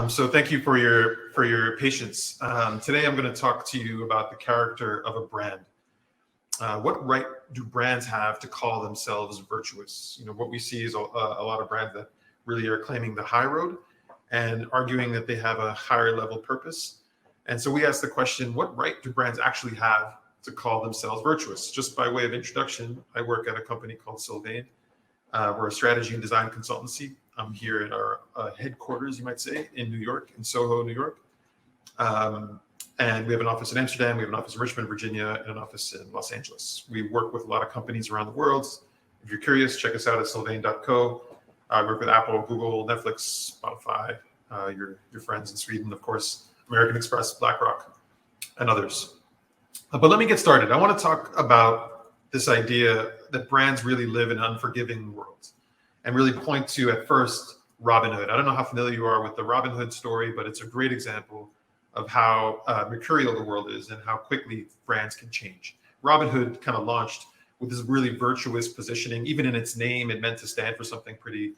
So thank you for your patience. Today I'm going to talk to you about the character of a brand. What right do brands have to call themselves virtuous? What we see is a lot of brands that really are claiming the high road and arguing that they have a higher level purpose. And so we ask the question, what right do brands actually have to call themselves virtuous? Just by way of introduction, I work at a company called Sylvain. We're a strategy and design consultancy. I'm here at our headquarters, you might say, in New York, in Soho, New York. And we have an office in Amsterdam, we have an office in Richmond, Virginia, and an office in Los Angeles. We work with a lot of companies around the world. If you're curious, check us out at sylvain.co. I work with Apple, Google, Netflix, Spotify, your friends in Sweden, of course, American Express, BlackRock, and others. But let me get started. I want to talk about this idea that brands really live in an unforgiving world, and really point to, at first, Robinhood. I don't know how familiar you are with the Robinhood story, but it's a great example of how mercurial the world is and how quickly brands can change. Robinhood kind of launched with this really virtuous positioning. Even in its name, it meant to stand for something pretty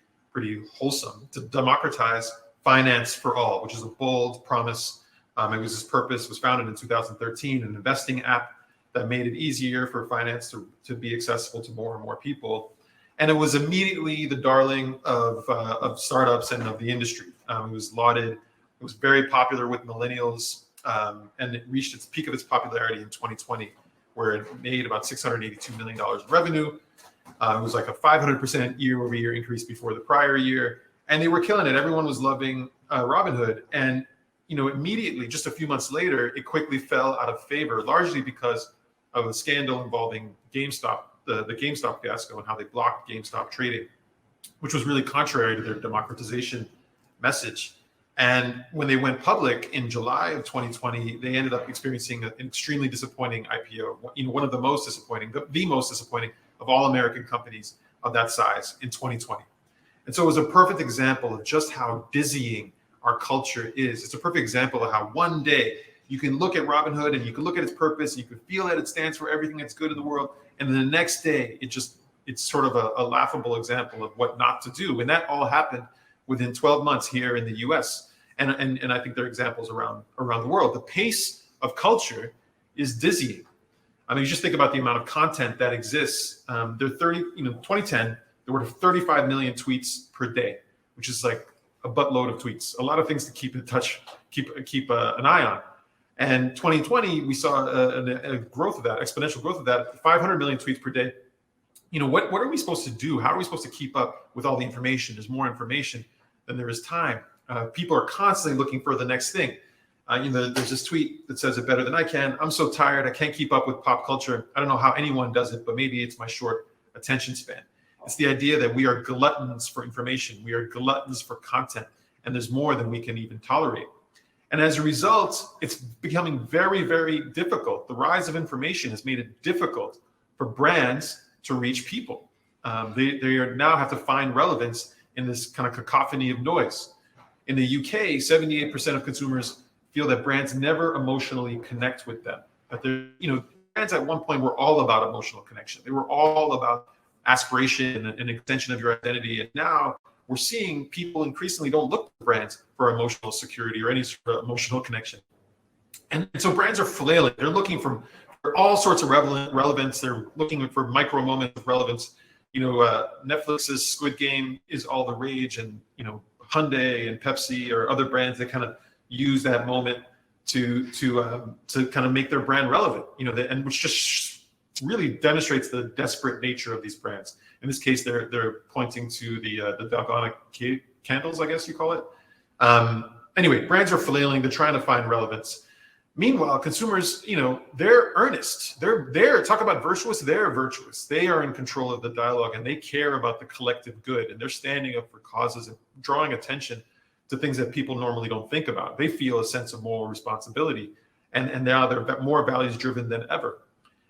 wholesome, to democratize finance for all, which is a bold promise. It was its purpose, was founded in 2013, an investing app that made it easier for finance to be accessible to more and more people. And it was immediately the darling of startups and of the industry. It was lauded. It was very popular with millennials, and it reached its peak of its popularity in 2020, where it made about $682 million in revenue. It was like a 500% year-over-year increase before the prior year, and they were killing it. Everyone was loving Robinhood, and immediately, just a few months later, it quickly fell out of favor, largely because of a scandal involving GameStop, the GameStop fiasco, and how they blocked GameStop trading, which was really contrary to their democratization message. And when they went public in July of 2020, they ended up experiencing an extremely disappointing IPO. One of the most disappointing, the most disappointing of all American companies of that size in 2020. And so it was a perfect example of just how dizzying our culture is. It's a perfect example of how one day you can look at Robinhood and you can look at its purpose, you can feel that it stands for everything that's good in the world, and then the next day it's sort of a laughable example of what not to do. And that all happened within 12 months here in the US. And I think there are examples around the world. The pace of culture is dizzying. I mean, you just think about the amount of content that exists. 2010, there were 35 million tweets per day, which is like a buttload of tweets. A lot of things to keep in touch, keep an eye on. And 2020, we saw a growth of that, exponential growth of that, 500 million tweets per day. What are we supposed to do? How are we supposed to keep up with all the information? There's more information than there is time. People are constantly looking for the next thing. There's this tweet that says it better than I can. I'm so tired. I can't keep up with pop culture. I don't know how anyone does it, but maybe it's my short attention span. It's the idea that we are gluttons for information. We are gluttons for content, and there's more than we can even tolerate. And as a result, it's becoming very, very difficult. The rise of information has made it difficult for brands to reach people. They now have to find relevance in this kind of cacophony of noise. In the UK, 78% of consumers feel that brands never emotionally connect with them. That brands at one point were all about emotional connection. They were all about aspiration and an extension of your identity. And now we're seeing people increasingly don't look to brands for emotional security or any sort of emotional connection. And so brands are flailing. They're looking for all sorts of relevance. They're looking for micro moments of relevance. Netflix's Squid Game is all the rage, and Hyundai and Pepsi or other brands that kind of use that moment to kind of make their brand relevant, and which just really demonstrates the desperate nature of these brands. In this case, they're pointing to the dalgonic candles, I guess you call it. Anyway, brands are flailing. They're trying to find relevance. Meanwhile, consumers, they're earnest. They're talk about virtuous. They're virtuous. They are in control of the dialogue, and they care about the collective good. And they're standing up for causes and drawing attention to things that people normally don't think about. They feel a sense of moral responsibility, and now they're more values driven than ever.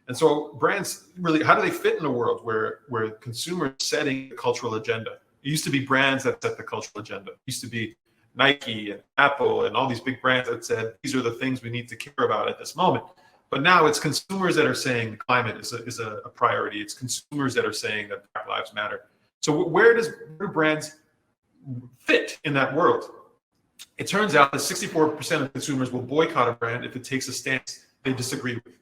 And so brands really, how do they fit in a world where consumers are setting the cultural agenda? It used to be brands that set the cultural agenda. It used to be Nike and Apple and all these big brands that said, these are the things we need to care about at this moment. But now it's consumers that are saying climate is a priority. It's consumers that are saying that Black Lives Matter. So where do brands fit in that world? It turns out that 64% of consumers will boycott a brand if it takes a stance they disagree with.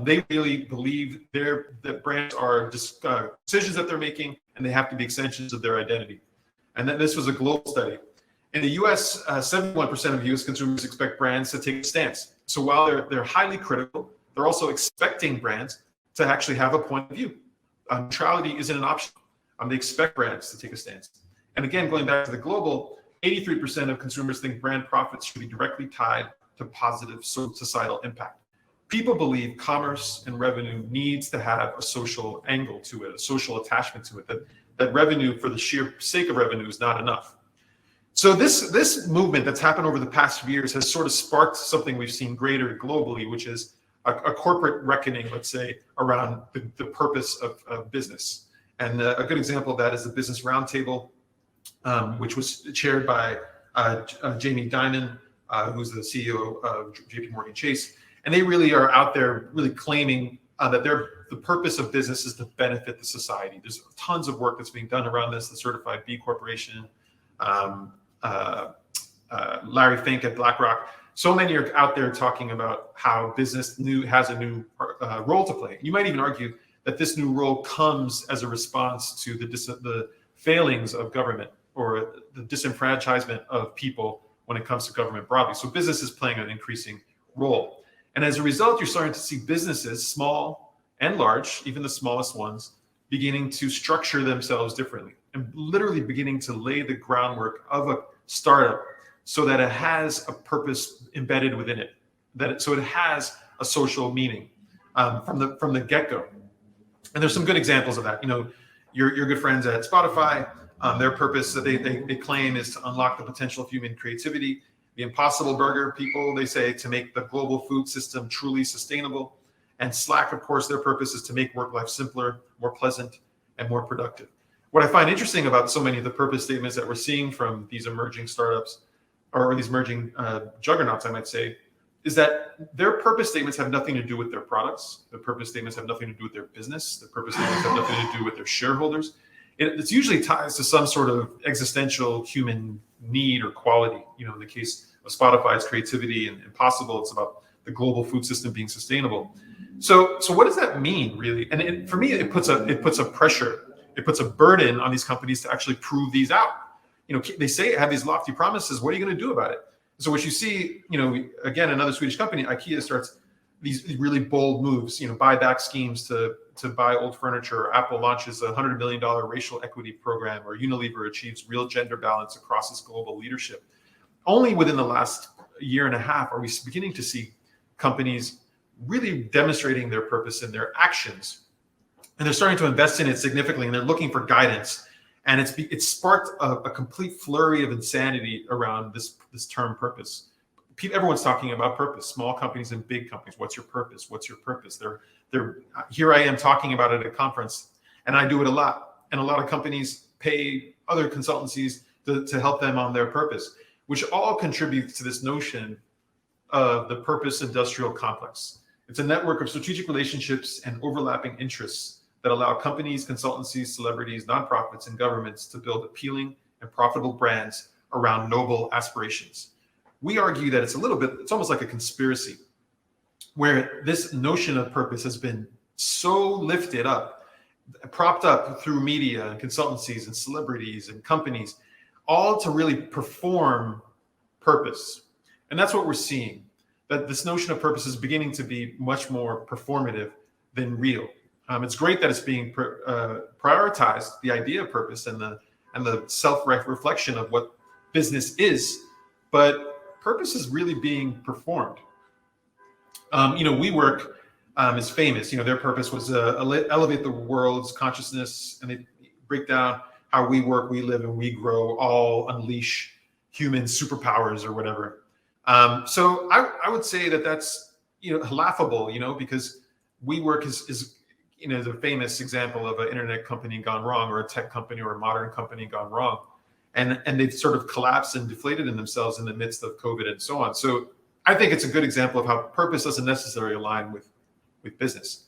They really believe that brands are decisions that they're making, and they have to be extensions of their identity. And that this was a global study. In the US, 71% of US consumers expect brands to take a stance. So while they're highly critical, they're also expecting brands to actually have a point of view. Neutrality isn't an option. They expect brands to take a stance. And again, going back to the global, 83% of consumers think brand profits should be directly tied to positive societal impact. People believe commerce and revenue needs to have a social angle to it, a social attachment to it, that revenue for the sheer sake of revenue is not enough. So this movement that's happened over the past few years has sort of sparked something we've seen greater globally, which is a corporate reckoning, let's say, around the purpose of business. And a good example of that is the Business Roundtable, which was chaired by Jamie Dimon, who's the CEO of JP Morgan Chase. And they really are out there really claiming that the purpose of business is to benefit the society. There's tons of work that's being done around this, the Certified B Corporation, Larry Fink at BlackRock. So many are out there talking about how business has a new role to play. You might even argue that this new role comes as a response to the failings of government or the disenfranchisement of people when it comes to government broadly. So business is playing an increasing role. And as a result, you're starting to see businesses, small and large, even the smallest ones, beginning to structure themselves differently and literally beginning to lay the groundwork of a startup so that it has a purpose embedded within it, so it has a social meaning from the get-go. And there's some good examples of that. You know, your good friends at Spotify, their purpose that they claim is to unlock the potential of human creativity. The Impossible Burger people, they say, to make the global food system truly sustainable. And Slack, of course, their purpose is to make work life simpler, more pleasant, and more productive. What I find interesting about so many of the purpose statements that we're seeing from these emerging startups, or these emerging juggernauts, I might say, is that their purpose statements have nothing to do with their products. Their purpose statements have nothing to do with their business. Their purpose statements have nothing to do with their shareholders. It's usually ties to some sort of existential human need or quality. You know, in the case of Spotify's creativity and Impossible, it's about the global food system being sustainable. So what does that mean, really? And for me, it puts a pressure, it puts a burden on these companies to actually prove these out. You know, they say have these lofty promises. What are you going to do about it? So what you see, you know, again, another Swedish company, IKEA, starts these really bold moves. You know, buyback schemes to buy old furniture. Apple launches a $100 million racial equity program, or Unilever achieves real gender balance across its global leadership. Only within the last year and a half are we beginning to see companies really demonstrating their purpose in their actions. And they're starting to invest in it significantly, and they're looking for guidance. And it's sparked a complete flurry of insanity around this term purpose. Everyone's talking about purpose, small companies and big companies. What's your purpose? What's your purpose? Here I am talking about it at a conference, and I do it a lot. And a lot of companies pay other consultancies to help them on their purpose, which all contributes to this notion of the purpose industrial complex. It's a network of strategic relationships and overlapping interests that allow companies, consultancies, celebrities, nonprofits, and governments to build appealing and profitable brands around noble aspirations. We argue that it's almost like a conspiracy, where this notion of purpose has been so lifted up, propped up through media and consultancies and celebrities and companies, all to really perform purpose. And that's what we're seeing, that this notion of purpose is beginning to be much more performative than real. It's great that it's being prioritized, the idea of purpose and the self-reflection of what business is, but purpose is really being performed. WeWork is famous. You know, their purpose was elevate the world's consciousness, and they break down how we work, we live, and we grow, all unleash human superpowers or whatever. So I would say that that's laughable, because WeWork is the famous example of an internet company gone wrong, or a tech company or a modern company gone wrong. And they've sort of collapsed and deflated in themselves in the midst of COVID and so on. So I think it's a good example of how purpose doesn't necessarily align with business.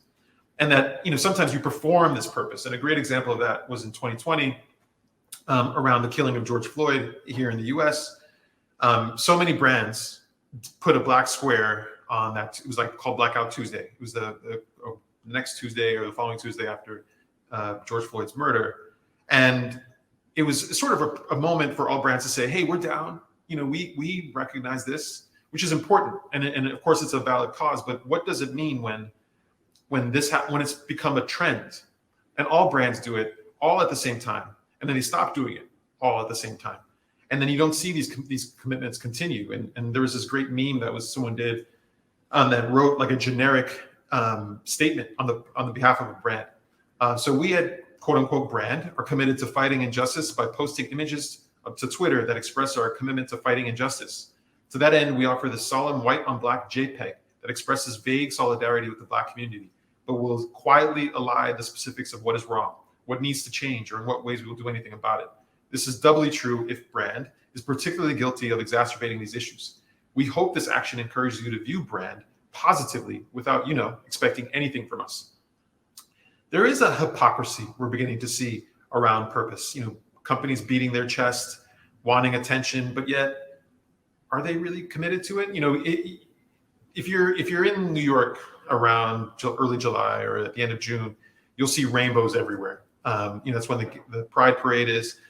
And that, sometimes you perform this purpose. And a great example of that was in 2020, around the killing of George Floyd here in the US. So many brands put a black square on that. It was like called Blackout Tuesday. It was the next Tuesday or the following Tuesday after George Floyd's murder. And it was sort of a moment for all brands to say, hey, we're down. We recognize this, which is important. And of course, it's a valid cause. But what does it mean when it's become a trend and all brands do it all at the same time, and then they stop doing it all at the same time? And then you don't see these commitments continue. And there was this great meme that someone did that wrote like a generic statement on the behalf of a brand. So we at quote unquote brand are committed to fighting injustice by posting images to Twitter that express our commitment to fighting injustice. To that end, we offer the solemn white on black JPEG that expresses vague solidarity with the Black community, but will quietly ally the specifics of what is wrong, what needs to change, or in what ways we will do anything about it. This is doubly true if brand is particularly guilty of exacerbating these issues. We hope this action encourages you to view brand positively without, expecting anything from us. There is a hypocrisy we're beginning to see around purpose. Companies beating their chest, wanting attention, but yet, are they really committed to it? If you're in New York around early July or at the end of June, you'll see rainbows everywhere. That's when the Pride Parade is.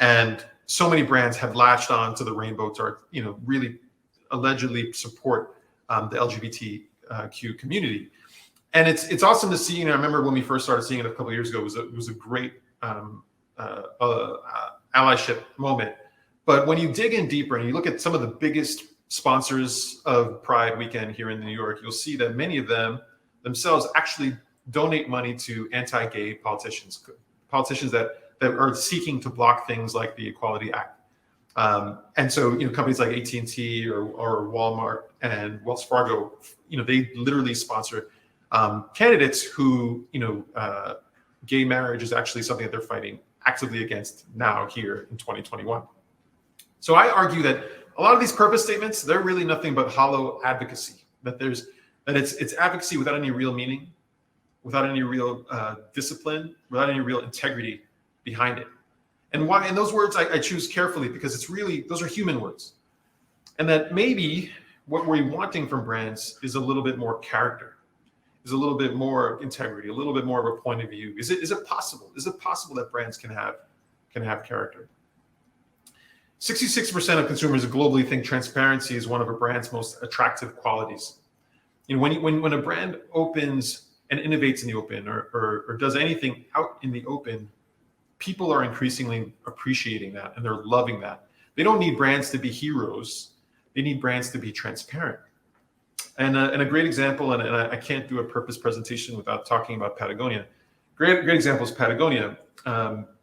And so many brands have latched on to the rainbow to, really allegedly support the LGBTQ community. And it's awesome to see. I remember when we first started seeing it a couple of years ago, it was a great allyship moment. But when you dig in deeper and you look at some of the biggest sponsors of Pride Weekend here in New York, you'll see that many of them themselves actually donate money to anti-gay politicians that are seeking to block things like the Equality Act. And so, companies like AT&T or Walmart and Wells Fargo, they literally sponsor candidates who, gay marriage is actually something that they're fighting actively against now here in 2021. So I argue that a lot of these purpose statements, they're really nothing but hollow advocacy, that it's advocacy without any real meaning, without any real discipline, without any real integrity behind it. And why? And those words I choose carefully because those are human words. And that maybe what we're wanting from brands is a little bit more character, is a little bit more integrity, a little bit more of a point of view. Is it possible? Is it possible that brands can have character? 66% of consumers globally think transparency is one of a brand's most attractive qualities. When a brand opens and innovates in the open or does anything out in the open, people are increasingly appreciating that and they're loving that. They don't need brands to be heroes. They need brands to be transparent. And a great example, and I can't do a purpose presentation without talking about Patagonia. Great example is Patagonia,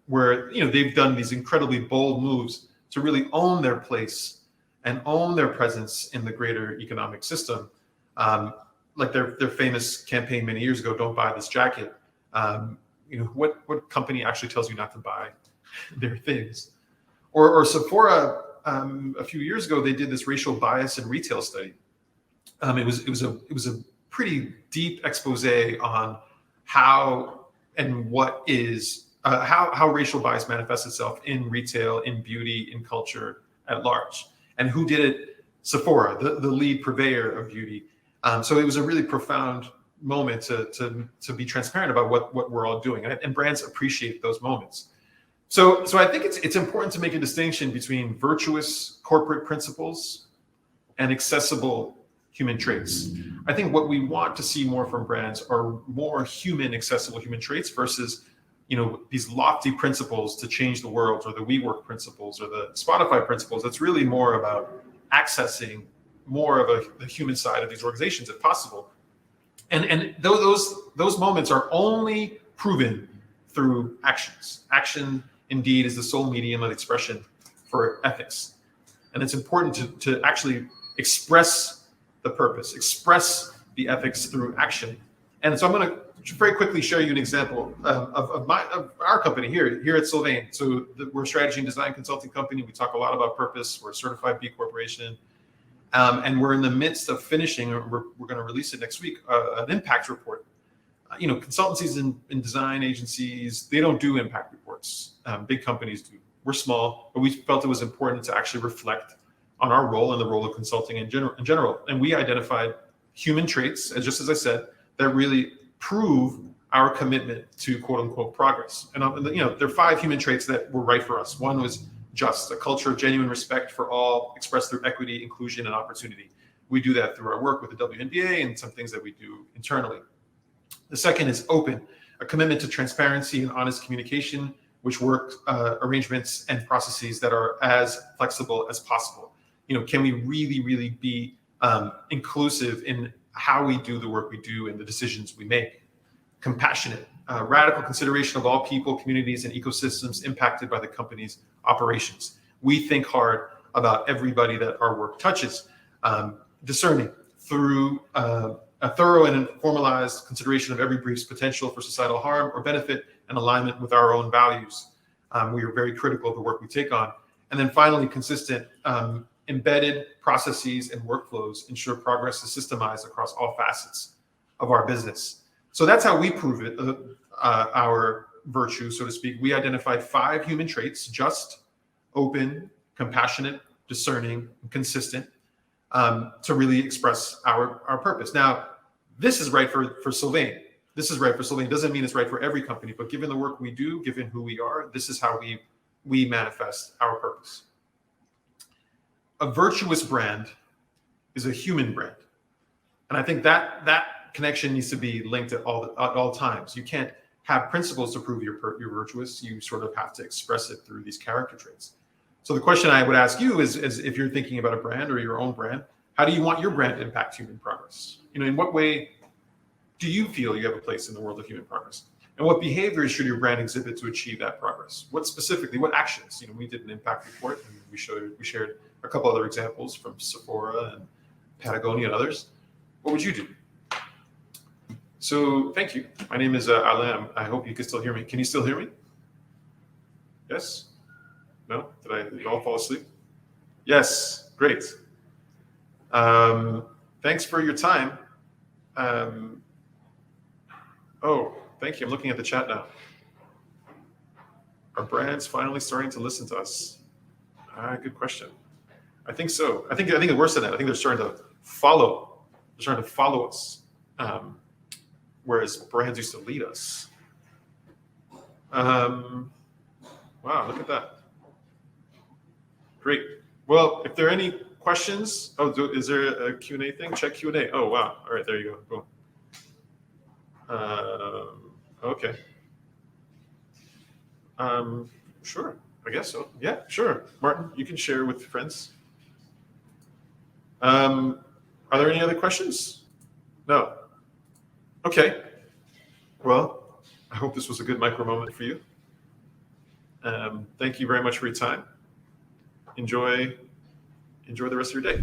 where they've done these incredibly bold moves to really own their place and own their presence in the greater economic system. Like their famous campaign many years ago, "Don't buy this jacket." What company actually tells you not to buy their things? Or Sephora, a few years ago, they did this racial bias in retail study. It was a pretty deep expose on how and what is how racial bias manifests itself in retail, in beauty, in culture at large. And who did it? Sephora, the lead purveyor of beauty. So it was a really profound moment to be transparent about what we're all doing, and brands appreciate those moments. So I think it's important to make a distinction between virtuous corporate principles and accessible human traits. I think what we want to see more from brands are more human, accessible human traits versus these lofty principles to change the world, or the WeWork principles or the Spotify principles. It's really more about accessing more of the human side of these organizations if possible. And those moments are only proven through actions. Action, indeed, is the sole medium of expression for ethics. And it's important to actually express the purpose, express the ethics through action. And so I'm going to very quickly show you an example of our company here at Sylvain. So we're a strategy and design consulting company. We talk a lot about purpose. We're a certified B Corporation. And we're in the midst of finishing, we're going to release it next week, an impact report. Consultancies and design agencies, they don't do impact reports. Big companies do. We're small, but we felt it was important to actually reflect on our role and the role of consulting in general. And we identified human traits, as just as I said, that really prove our commitment to quote unquote progress. And there are 5 human traits that were right for us. One was just, a culture of genuine respect for all, expressed through equity, inclusion, and opportunity. We do that through our work with the WNBA and some things that we do internally. The second is open, a commitment to transparency and honest communication, which work arrangements and processes that are as flexible as possible. Can we really be inclusive in how we do the work we do and the decisions we make? Compassionate, radical consideration of all people, communities, and ecosystems impacted by the company's operations. We think hard about everybody that our work touches. Discerning, through a thorough and formalized consideration of every brief's potential for societal harm or benefit and alignment with our own values. We are very critical of the work we take on. And then finally, consistent, embedded processes and workflows ensure progress is systemized across all facets of our business. So that's how we prove it, our virtue, so to speak. We identified 5 human traits: just, open, compassionate, discerning, and consistent, to really express our purpose. Now, this is right for Sylvain. This is right for Sylvain. Doesn't mean it's right for every company, but given the work we do, given who we are, this is how we manifest our purpose. A virtuous brand is a human brand. And I think that connection needs to be linked at all times. You can't have principles to prove you're virtuous. You sort of have to express it through these character traits. So the question I would ask you is if you're thinking about a brand or your own brand, how do you want your brand to impact human progress? In what way do you feel you have a place in the world of human progress? And what behaviors should your brand exhibit to achieve that progress? What actions? We did an impact report and we shared a couple other examples from Sephora and Patagonia and others. What would you do? So thank you. My name is Alain. I hope you can still hear me. Can you still hear me? Yes? No? Did you all fall asleep? Yes, great. Thanks for your time. Thank you. I'm looking at the chat now. Are brands finally starting to listen to us? Good question. I think so. I think it's worse than that. I think they're starting to follow. They're starting to follow us, whereas brands used to lead us. Wow, look at that. Great. Well, if there are any questions, is there a Q&A thing? Check Q&A. Oh, wow. All right, there you go. Boom. Okay. Sure. I guess so. Yeah, sure. Martin, you can share with friends. Are there any other questions? No. Okay. Well, I hope this was a good micro moment for you. Thank you very much for your time. Enjoy the rest of your day.